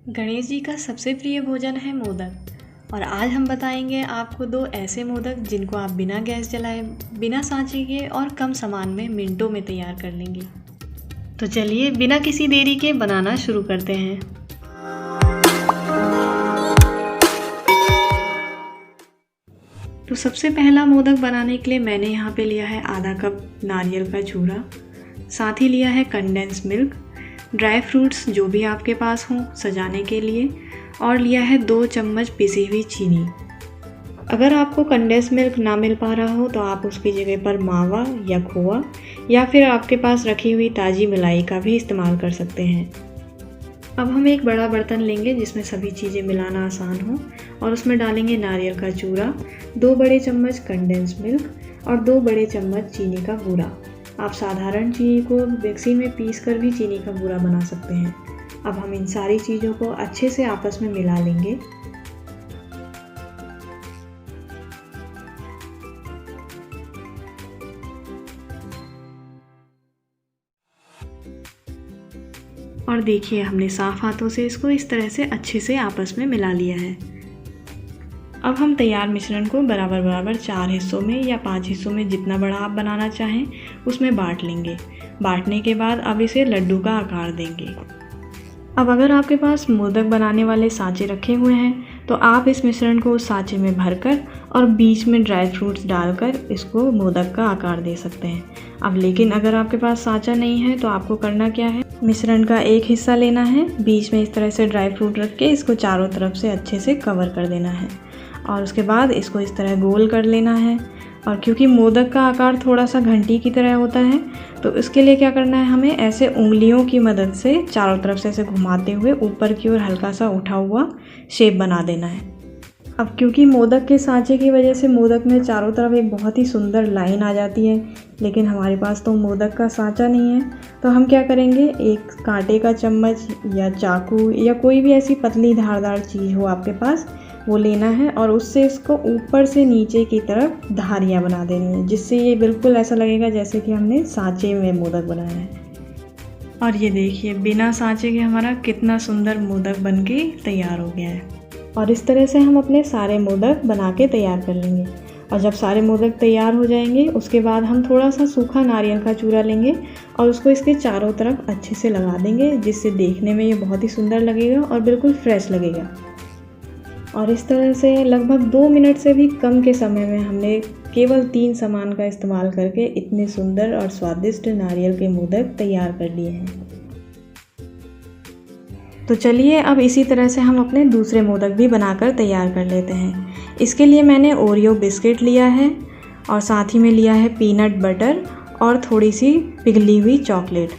गणेश जी का सबसे प्रिय भोजन है मोदक। और आज हम बताएंगे आपको दो ऐसे मोदक जिनको आप बिना गैस जलाए, बिना सांचे के और कम सामान में मिनटों में तैयार कर लेंगे। तो चलिए बिना किसी देरी के बनाना शुरू करते हैं। तो सबसे पहला मोदक बनाने के लिए मैंने यहाँ पे लिया है आधा कप नारियल का चूरा, साथ ही लिया है कंडेंस मिल्क, ड्राई फ्रूट्स जो भी आपके पास हों सजाने के लिए, और लिया है 2 चम्मच पिसी हुई चीनी। अगर आपको कंडेंस मिल्क ना मिल पा रहा हो तो आप उसकी जगह पर मावा या खोआ या फिर आपके पास रखी हुई ताज़ी मलाई का भी इस्तेमाल कर सकते हैं। अब हम एक बड़ा बर्तन लेंगे जिसमें सभी चीज़ें मिलाना आसान हो, और उसमें डालेंगे नारियल का चूरा, 2 बड़े चम्मच कंडेंस मिल्क और 2 बड़े चम्मच चीनी का बूरा। आप साधारण चीनी को मिक्सी में पीस कर भी चीनी का बूरा बना सकते हैं। अब हम इन सारी चीज़ों को अच्छे से आपस में मिला लेंगे। और देखिए हमने साफ हाथों से इसको इस तरह से अच्छे से आपस में मिला लिया है। अब हम तैयार मिश्रण को बराबर बराबर 4 हिस्सों में या 5 हिस्सों में, जितना बड़ा आप बनाना चाहें उसमें बांट लेंगे। बांटने के बाद अब इसे लड्डू का आकार देंगे। अब अगर आपके पास मोदक बनाने वाले सांचे रखे हुए हैं तो आप इस मिश्रण को उस सांचे में भरकर और बीच में ड्राई फ्रूट्स डालकर इसको मोदक का आकार दे सकते हैं। अब लेकिन अगर आपके पास सांचा नहीं है तो आपको करना क्या है, मिश्रण का एक हिस्सा लेना है, बीच में इस तरह से ड्राई फ्रूट रख के इसको चारों तरफ से अच्छे से कवर कर देना है, और उसके बाद इसको इस तरह गोल कर लेना है। और क्योंकि मोदक का आकार थोड़ा सा घंटी की तरह होता है तो इसके लिए क्या करना है, हमें ऐसे उंगलियों की मदद से चारों तरफ से ऐसे घुमाते हुए ऊपर की ओर हल्का सा उठा हुआ शेप बना देना है। अब क्योंकि मोदक के सांचे की वजह से मोदक में चारों तरफ एक बहुत ही सुंदर लाइन आ जाती है, लेकिन हमारे पास तो मोदक का सांचा नहीं है, तो हम क्या करेंगे, एक कांटे का चम्मच या चाकू या कोई भी ऐसी पतली धारदार चीज़ हो आपके पास वो लेना है, और उससे इसको ऊपर से नीचे की तरफ धारियाँ बना देनी है, जिससे ये बिल्कुल ऐसा लगेगा जैसे कि हमने सांचे में मोदक बनाया है। और ये देखिए बिना सांचे के हमारा कितना सुंदर मोदक बनके तैयार हो गया है। और इस तरह से हम अपने सारे मोदक बना के तैयार कर लेंगे। और जब सारे मोदक तैयार हो जाएंगे उसके बाद हम थोड़ा सा सूखा नारियल का चूरा लेंगे और उसको इसके चारों तरफ अच्छे से लगा देंगे, जिससे देखने में ये बहुत ही सुंदर लगेगा और बिल्कुल फ्रेश लगेगा। और इस तरह से लगभग 2 मिनट से भी कम के समय में हमने केवल 3 सामान का इस्तेमाल करके इतने सुंदर और स्वादिष्ट नारियल के मोदक तैयार कर लिए हैं। तो चलिए अब इसी तरह से हम अपने दूसरे मोदक भी बनाकर तैयार कर लेते हैं। इसके लिए मैंने ओरियो बिस्किट लिया है और साथ ही में लिया है पीनट बटर और थोड़ी सी पिघली हुई चॉकलेट।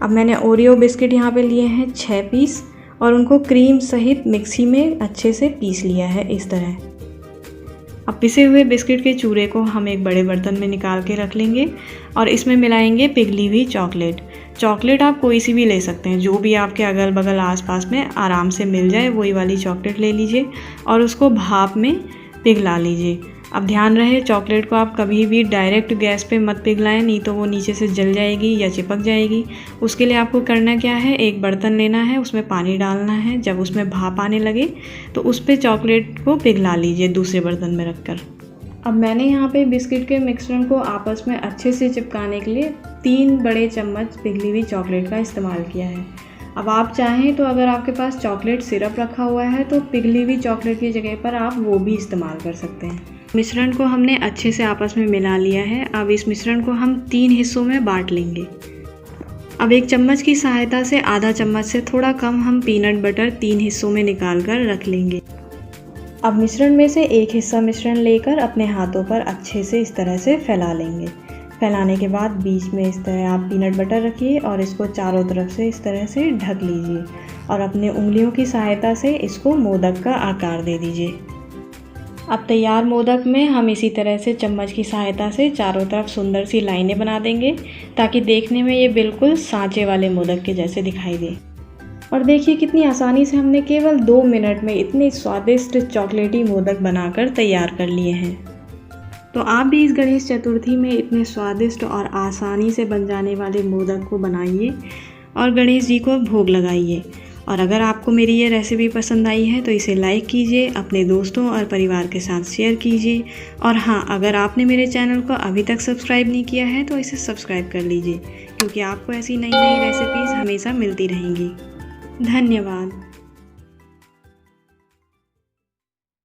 अब मैंने ओरियो बिस्किट यहाँ पे लिए हैं 6 पीस और उनको क्रीम सहित मिक्सी में अच्छे से पीस लिया है इस तरह। अब पिसे हुए बिस्किट के चूरे को हम एक बड़े बर्तन में निकाल के रख लेंगे और इसमें मिलाएंगे पिघली हुई चॉकलेट। चॉकलेट आप कोई सी भी ले सकते हैं, जो भी आपके अगल बगल आसपास में आराम से मिल जाए वही वाली चॉकलेट ले लीजिए और उसको भाप में पिघला लीजिए। अब ध्यान रहे चॉकलेट को आप कभी भी डायरेक्ट गैस पे मत पिघलाएं, नहीं तो वो नीचे से जल जाएगी या चिपक जाएगी। उसके लिए आपको करना क्या है, एक बर्तन लेना है, उसमें पानी डालना है, जब उसमें भाप आने लगे तो उस पर चॉकलेट को पिघला लीजिए दूसरे बर्तन में रखकर। अब मैंने यहाँ पे बिस्किट के मिश्रण को आपस में अच्छे से चिपकाने के लिए 3 बड़े चम्मच पिघली हुई चॉकलेट का इस्तेमाल किया है। अब आप चाहें तो अगर आपके पास चॉकलेट सिरप रखा हुआ है तो पिघली हुई चॉकलेट की जगह पर आप वो भी इस्तेमाल कर सकते हैं। मिश्रण को हमने अच्छे से आपस में मिला लिया है। अब इस मिश्रण को हम 3 हिस्सों में बांट लेंगे। अब एक चम्मच की सहायता से आधा चम्मच से थोड़ा कम हम पीनट बटर 3 हिस्सों में निकाल कर रख लेंगे। अब मिश्रण में से एक हिस्सा मिश्रण लेकर अपने हाथों पर अच्छे से इस तरह से फैला लेंगे। फैलाने के बाद बीच में इस तरह आप पीनट बटर रखिए और इसको चारों तरफ से इस तरह से ढक लीजिए और अपने उंगलियों की सहायता से इसको मोदक का आकार दे दीजिए। अब तैयार मोदक में हम इसी तरह से चम्मच की सहायता से चारों तरफ सुंदर सी लाइनें बना देंगे ताकि देखने में ये बिल्कुल सांचे वाले मोदक के जैसे दिखाई दे। और देखिए कितनी आसानी से हमने केवल 2 मिनट में इतने स्वादिष्ट चॉकलेटी मोदक बनाकर तैयार कर लिए हैं। तो आप भी इस गणेश चतुर्थी में इतने स्वादिष्ट और आसानी से बन जाने वाले मोदक को बनाइए और गणेश जी को भोग लगाइए। और अगर आपको मेरी ये रेसिपी पसंद आई है तो इसे लाइक कीजिए, अपने दोस्तों और परिवार के साथ शेयर कीजिए। और हाँ, अगर आपने मेरे चैनल को अभी तक सब्सक्राइब नहीं किया है तो इसे सब्सक्राइब कर लीजिए, क्योंकि आपको ऐसी नई नई रेसिपीज़ हमेशा मिलती रहेंगी। धन्यवाद।